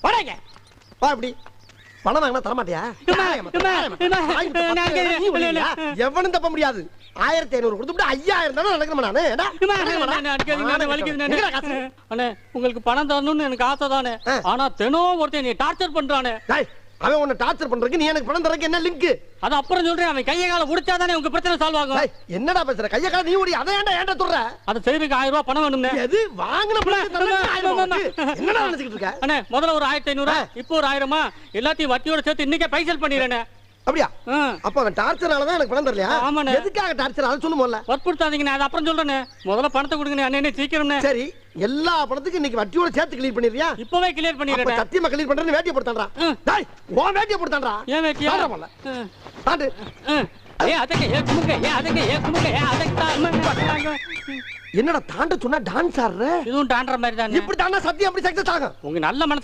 வாடங்க வா இப்படி பணம் வாங்கினா தரமாட்டியா? எவனும் தப்ப முடியாது. 1500 கொடுத்துட்டு 5000 தானே நடக்கணும் நானு. உங்களுக்கு பணம் தரணும்னு எனக்கு ஆசை தானே. ஆனா தினம் ஒருத்தன் நீ டார்ச்சர் பண்றானே. அவன் உன்னை டார்ச்சர் பண்றதுக்கு நீ எனக்கு பணம் தரக்கு என்ன லிங்க்? அது அப்புறம் சொல்றேன். அவன் கையை கால முடிச்சாதானே உங்க பிரச்சனை சால்வ் ஆகும். என்னடா பேசுற? கையை கால நீ ஓடி அதை ஏன்டா சொல்ற? அதை செய்யறதுக்கு 1000 ரூபாய் பணம் வேணும்னே. எது வாங்கின என்னடா நினைச்சிட்டு இருக்க? அண்ணே முதல்ல ஒரு 1500, இப்போ ஒரு 1000மா எல்லாத்தையும் வட்டியோட சேர்த்து இன்னைக்கே பைசல் பண்ணிடுறேனே. அப்படியா? அப்ப அவன் டார்ச்சராலதான் எனக்கு பணம் தரலையா? ஆமாண்ணே. எதுக்காக டார்ச்சர்? அதை சொல்லு முதல்ல. வற்புறுத்தாதீங்கண்ணே. அது அப்புறம் சொல்றேனே. முதல்ல பணத்தை கொடுங்க அண்ணே சீக்கிரம்ண்ணே. சரி எல்லா பணத்துக்கும் இன்னைக்கு வட்டியோட சேர்த்து கிளியர் பண்ணிடுறியா? இப்பவே கிளியர் பண்ணிடுறேன். சத்தியமா கிளியர் பண்றேன்னு வேட்டியை போட்டான்டா. டேய் உன் வேட்டியை போட்டான்டா. ஏன் வேட்டியா? பாட்டு என்னடா தாண்ட சொன்னா டான்ஸ் ஆடுற? இதுவும் டான்ற மாதிரி தான். இப்படி தாண்டா சத்தியம் அப்படி சக்சஸ் ஆகும். உங்க நல்ல மனசு